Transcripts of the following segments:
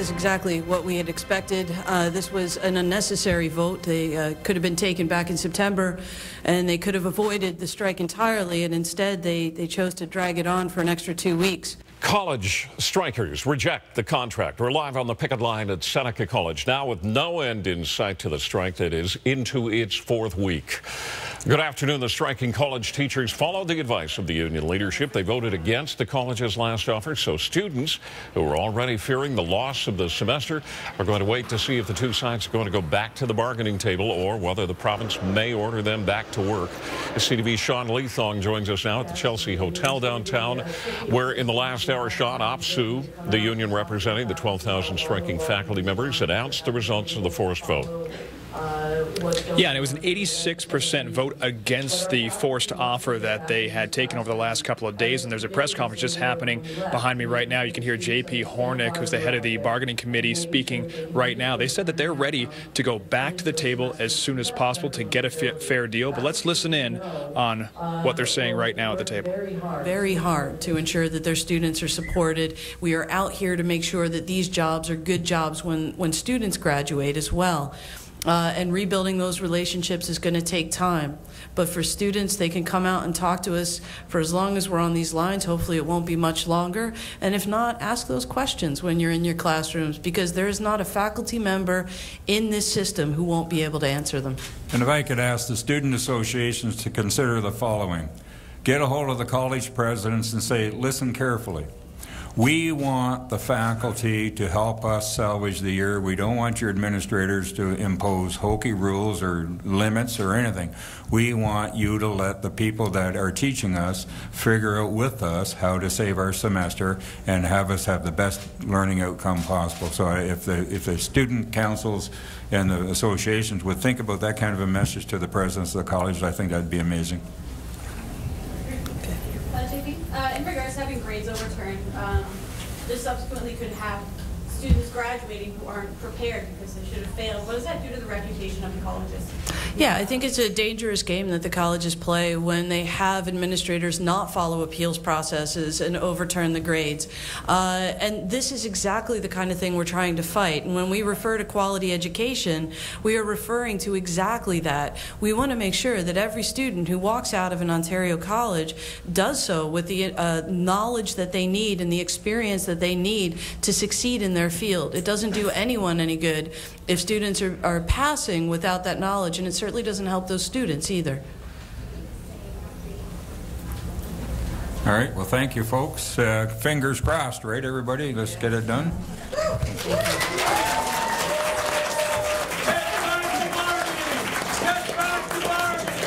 is exactly what we had expected. This was an unnecessary vote. They could have been taken back in September, and they could have avoided the strike entirely, and instead they chose to drag it on for an extra 2 weeks. College strikers reject the contract. We're live on the picket line at Seneca College, now with no end in sight to the strike that is into its 4th week. Good afternoon. The striking college teachers followed the advice of the union leadership. They voted against the college's last offer, so students who are already fearing the loss of the semester are going to wait to see if the two sides are going to go back to the bargaining table or whether the province may order them back to work. CTV's Sean Leathong joins us now at the Chelsea Hotel downtown, where in the last hour, Sean, OPSU, the union representing the 12,000 striking faculty members, announced the results of the forced vote. Yeah, and it was an 86% vote against the forced offer that they had taken over the last couple of days. And there's a press conference just happening behind me right now. You can hear J.P. Hornick, who's the head of the bargaining committee, speaking right now. They said that they're ready to go back to the table as soon as possible to get a fair deal. But let's listen in on what they're saying right now at the table. Very hard to ensure that their students are supported. We are out here to make sure that these jobs are good jobs when students graduate as well. And rebuilding those relationships is going to take time. But for students, they can come out and talk to us for as long as we're on these lines. Hopefully it won't be much longer. And if not, ask those questions when you're in your classrooms, because there is not a faculty member in this system who won't be able to answer them. And if I could ask the student associations to consider the following. Get a hold of the college presidents and say, listen carefully. We want the faculty to help us salvage the year. We don't want your administrators to impose hokey rules or limits or anything. We want you to let the people that are teaching us figure out with us how to save our semester and have us have the best learning outcome possible. So if the student councils and the associations would think about that kind of a message to the presidents of the college, I think that'd be amazing. In regards to having grades overturned, this subsequently could have students graduating who aren't prepared because they should have failed. What does that do to the reputation of the colleges? Yeah, I think it's a dangerous game that the colleges play when they have administrators not follow appeals processes and overturn the grades. And this is exactly the kind of thing we're trying to fight. And when we refer to quality education, we are referring to exactly that. We want to make sure that every student who walks out of an Ontario college does so with the knowledge that they need and the experience that they need to succeed in their field. It doesn't do anyone any good if students are passing without that knowledge, and it certainly doesn't help those students either. All right, well, thank you, folks. Fingers crossed, right, everybody? Let's get it done.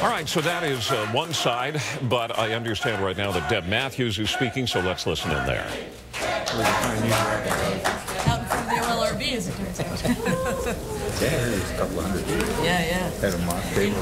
All right, so that is one side, but I understand right now that Deb Matthews is speaking, so let's listen in there. Out from the LRB, as it turns out. Yeah, there's a couple hundred. Yeah. Had a mock table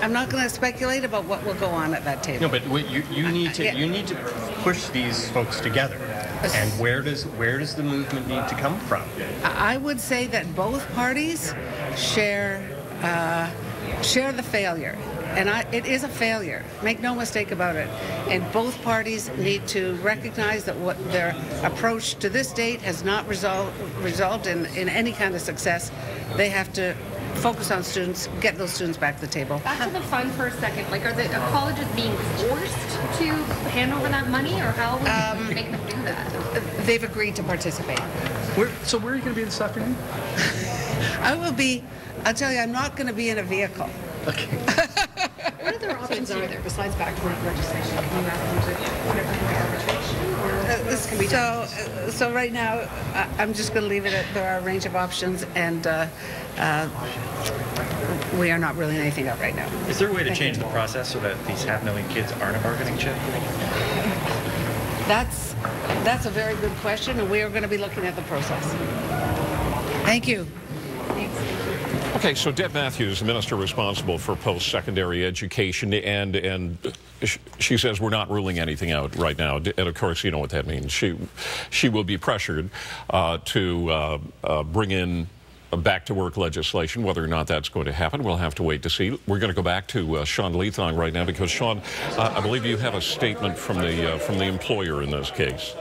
I'm not going to speculate about what will go on at that table. No, but you need to push these folks together. And where does the movement need to come from? I would say that both parties share the failure. And it is a failure. Make no mistake about it. And both parties need to recognize that what their approach to this date has not resulted in any kind of success. They have to focus on students, get those students back to the table. Back to the fund for a second. Like, are the colleges being forced to hand over that money, or how will you make them do that? They've agreed to participate. So where are you going to be this afternoon? I'll tell you, I'm not going to be in a vehicle. Okay. What other options are there besides back to work legislation? Can you ask them to arbitration, or this can be done? So right now, I'm just going to leave it at there are a range of options, and we are not ruling anything out right now. Is there a way to change the process so that these 500,000 kids aren't a bargaining chip? That's a very good question, and we are going to be looking at the process. Thank you. Okay, so Deb Matthews, the minister responsible for post-secondary education, and she says we're not ruling anything out right now. And of course, you know what that means. She will be pressured to bring in back-to-work legislation. Whether or not that's going to happen, we'll have to wait to see. We're going to go back to Sean Leathong right now, because Sean, I believe you have a statement from the employer in this case.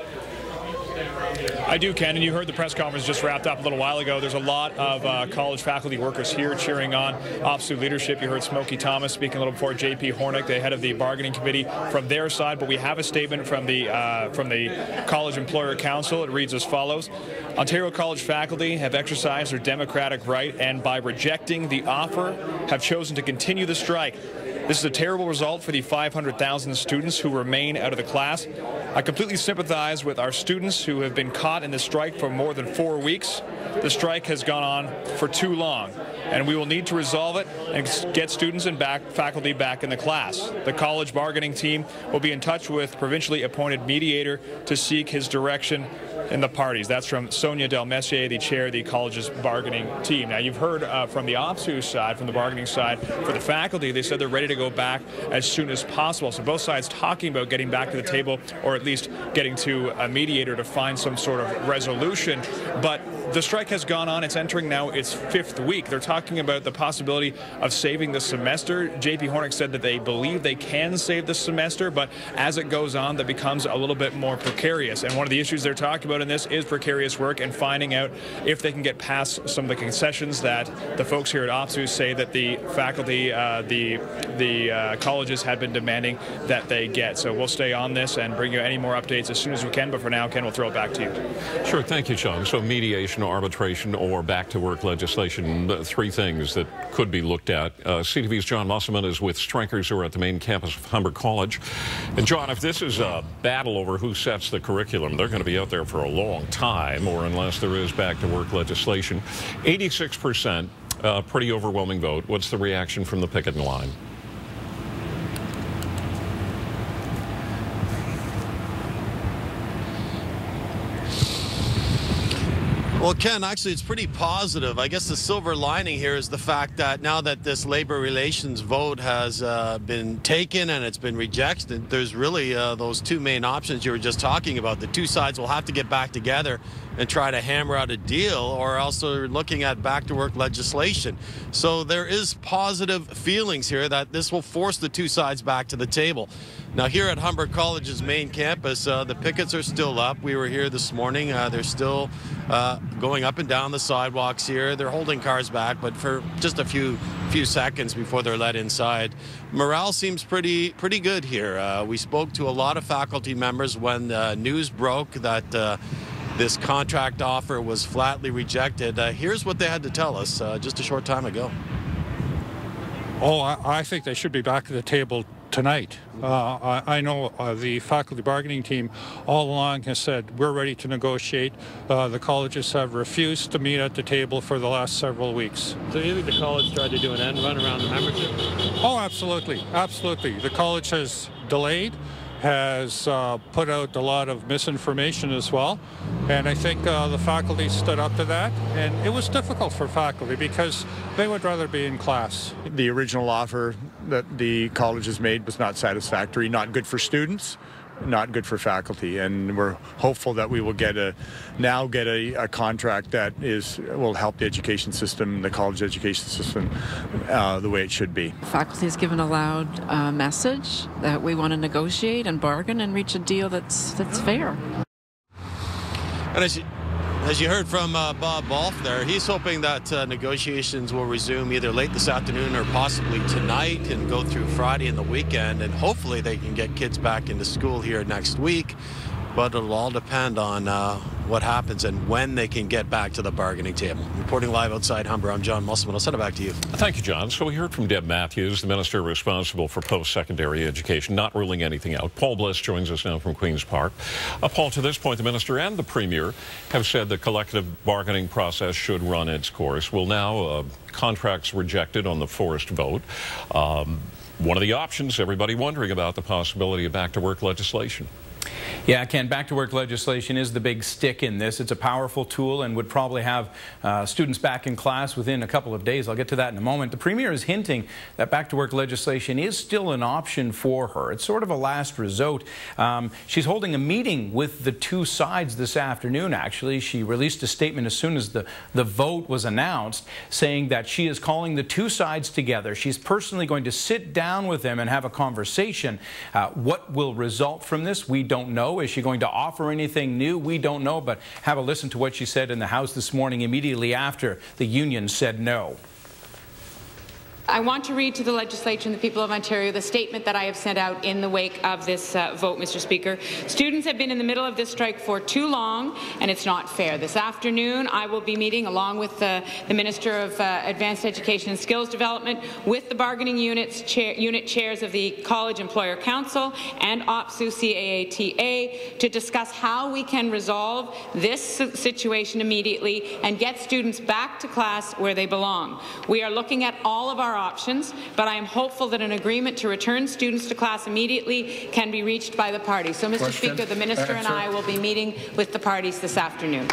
I do, Ken, and you heard the press conference just wrapped up a little while ago. There's a lot of college faculty workers here cheering on OPSU leadership. You heard Smokey Thomas speaking a little before, J.P. Hornick, the head of the bargaining committee, from their side. But we have a statement from the College Employer Council. It reads as follows. Ontario College faculty have exercised their democratic right and by rejecting the offer have chosen to continue the strike. This is a terrible result for the 500,000 students who remain out of the class. I completely sympathize with our students who have been caught in the strike for more than 4 weeks. The strike has gone on for too long, and we will need to resolve it and get students and faculty back in the class. The college bargaining team will be in touch with provincially appointed mediator to seek his direction in the parties. That's from Sonia Del Messier, the chair of the college's bargaining team. Now, you've heard from the OPSU side, from the bargaining side, for the faculty, they said they're ready to go back as soon as possible. So both sides talking about getting back to the table, or at least getting to a mediator to find some sort of resolution. But the strike has gone on. It's entering now its 5th week. They're talking about the possibility of saving the semester. J.P. Hornick said that they believe they can save the semester, but as it goes on, that becomes a little bit more precarious. And one of the issues they're talking about in this is precarious work and finding out if they can get past some of the concessions that the folks here at OPSU say that the faculty, the colleges have been demanding that they get. So we'll stay on this and bring you any more updates as soon as we can. But for now, Ken, we'll throw it back to you. Sure. Thank you, Sean. So mediation, arbitration, or back-to-work legislation, 3 things that could be looked at. CTV's John Musselman is with strikers who are at the main campus of Humber College. And John, if this is a battle over who sets the curriculum, they're going to be out there for a long time, or unless there is back-to-work legislation. 86%, pretty overwhelming vote. What's the reaction from the picketing line? Well, Ken, actually, it's pretty positive. I guess the silver lining here is the fact that now that this labor relations vote has been taken and it's been rejected, there's really those 2 main options you were just talking about. The 2 sides will have to get back together and try to hammer out a deal, or else they're looking at back-to-work legislation. So there is positive feelings here that this will force the 2 sides back to the table. Now, here at Humber College's main campus, the pickets are still up. We were here this morning. They're still going up and down the sidewalks here. They're holding cars back, but for just a few seconds before they're let inside. Morale seems pretty good here. We spoke to a lot of faculty members when the news broke that this contract offer was flatly rejected. Here's what they had to tell us just a short time ago. Oh, I think they should be back at the table tonight. I know the faculty bargaining team all along has said we're ready to negotiate. The colleges have refused to meet at the table for the last several weeks. So you think the college tried to do an end run around the membership? Oh, absolutely. Absolutely. The college has delayed, has put out a lot of misinformation as well, and I think the faculty stood up to that, and it was difficult for faculty because they would rather be in class. The original offer that the colleges made was not satisfactory, not good for students, not good for faculty, and we're hopeful that we will get a contract that will help the education system, the college education system, the way it should be. Faculty has given a loud message that we want to negotiate and bargain and reach a deal that's fair. And as you heard from Bob Balfe there, he's hoping that negotiations will resume either late this afternoon or possibly tonight and go through Friday and the weekend, and hopefully they can get kids back into school here next week. But it'll all depend on what happens and when they can get back to the bargaining table. Reporting live outside Humber, I'm John Musselman. I'll send it back to you. Thank you, John. So we heard from Deb Matthews, the minister responsible for post-secondary education, not ruling anything out. Paul Bliss joins us now from Queen's Park. Paul, to this point, the minister and the premier have said the collective bargaining process should run its course. Well, now contracts rejected on the forced vote. One of the options, everybody wondering about the possibility of back-to-work legislation. Yeah, Ken, back-to-work legislation is the big stick in this. It's a powerful tool and would probably have students back in class within a couple of days. I'll get to that in a moment. The Premier is hinting that back-to-work legislation is still an option for her. It's sort of a last resort. She's holding a meeting with the 2 sides this afternoon, actually. She released a statement as soon as the vote was announced, saying that she is calling the 2 sides together. She's personally going to sit down with them and have a conversation. What will result from this, we don't know. know. Is she going to offer anything new? We don't know, but have a listen to what she said in the House this morning immediately after the union said no. I want to read to the legislature and the people of Ontario the statement that I have sent out in the wake of this vote, Mr. Speaker. Students have been in the middle of this strike for too long, and it's not fair. This afternoon, I will be meeting, along with the Minister of Advanced Education and Skills Development, with the bargaining unit chairs of the College Employer Council and OPSU CAATA to discuss how we can resolve this situation immediately and get students back to class where they belong. We are looking at all of our options, but I am hopeful that an agreement to return students to class immediately can be reached by the parties. So, Mr. Speaker, the Minister and I will be meeting with the parties this afternoon.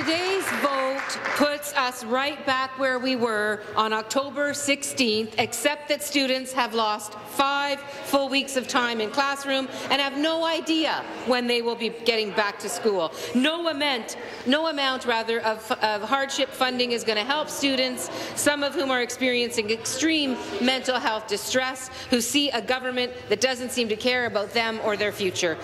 Today's vote puts us right back where we were on October 16th, except that students have lost 5 full weeks of time in classroom and have no idea when they will be getting back to school. No amount of hardship funding is going to help students, some of whom are experiencing extreme mental health distress, who see a government that doesn't seem to care about them or their future.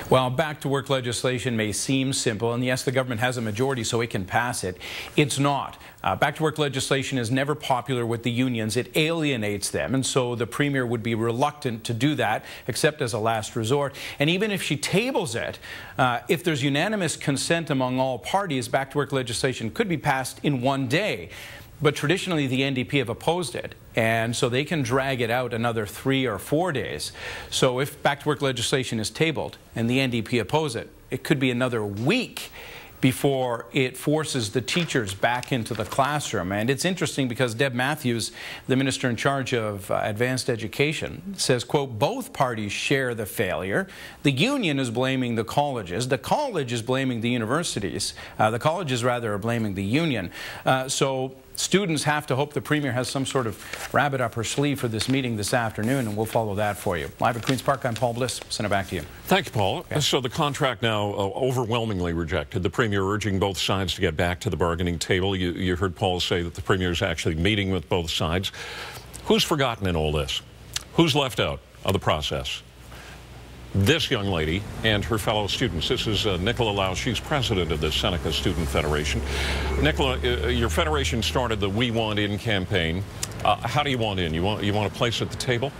Well, back-to-work legislation may seem simple, and yes, the government has a majority so it can pass it. It's not. Back-to-work legislation is never popular with the unions. It alienates them, and so the Premier would be reluctant to do that, except as a last resort. And even if she tables it, if there's unanimous consent among all parties, back-to-work legislation could be passed in one day. But traditionally, the NDP have opposed it, and so they can drag it out another 3 or 4 days. So if back-to-work legislation is tabled and the NDP oppose it, it could be another week before it forces the teachers back into the classroom. And it's interesting because Deb Matthews, the minister in charge of advanced education, says, quote, both parties share the failure. The union is blaming the colleges. The college is blaming the universities. The colleges, rather, are blaming the union. So students have to hope the Premier has some sort of rabbit up her sleeve for this meeting this afternoon, and we'll follow that for you. Live at Queen's Park, I'm Paul Bliss. Send it back to you. Thank you, Paul. Okay. So the contract now overwhelmingly rejected. The Premier urging both sides to get back to the bargaining table. You heard Paul say that the Premier is actually meeting with both sides. Who's forgotten in all this? Who's left out of the process? This young lady and her fellow students. This is Nicola Lau. She's president of the Seneca Student Federation. Nicola, your federation started the We Want In campaign. How do you want in? You want a place at the table?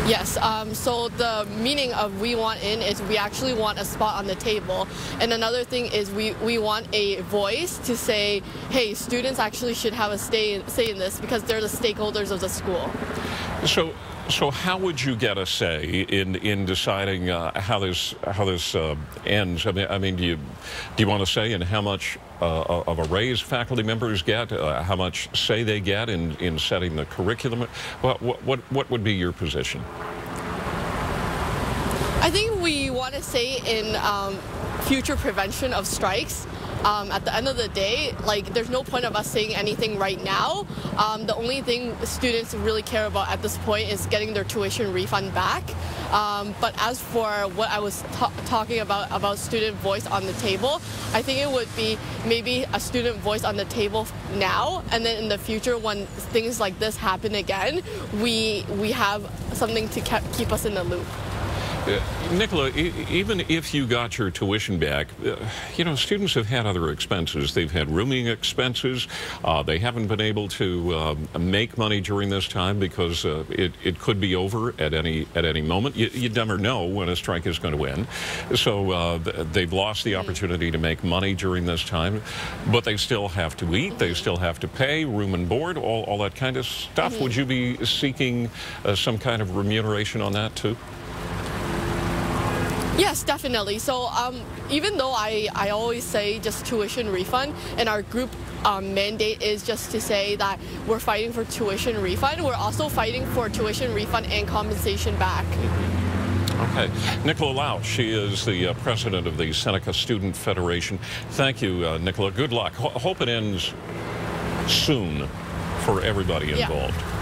Yes, so the meaning of we want in is we actually want a spot on the table. And another thing is we want a voice to say, hey, students actually should have a say in this because they're the stakeholders of the school. So how would you get a say in deciding how this ends? I mean, do you want to say in how much of a raise faculty members get, how much say they get in setting the curriculum? What would be your position? I think we want to say in future prevention of strikes. At the end of the day, there's no point of us saying anything right now. The only thing students really care about at this point is getting their tuition refund back. But as for what I was talking about student voice on the table, I think it would be maybe a student voice on the table now, and then in the future when things like this happen again, we have something to keep us in the loop. Nicola, even if you got your tuition back, you know, students have had other expenses. They've had rooming expenses. They haven't been able to make money during this time because it could be over at any moment. You never know when a strike is going to end. So they've lost the opportunity to make money during this time, but they still have to eat. They still have to pay room and board, all that kind of stuff. Would you be seeking some kind of remuneration on that too? Yes, definitely. So even though I always say just tuition refund, and our group mandate is just to say that we're fighting for tuition refund, we're also fighting for tuition refund and compensation back. Okay. Nicola Lau, she is the president of the Seneca Student Federation. Thank you, Nicola. Good luck. Hope it ends soon for everybody involved. Yeah.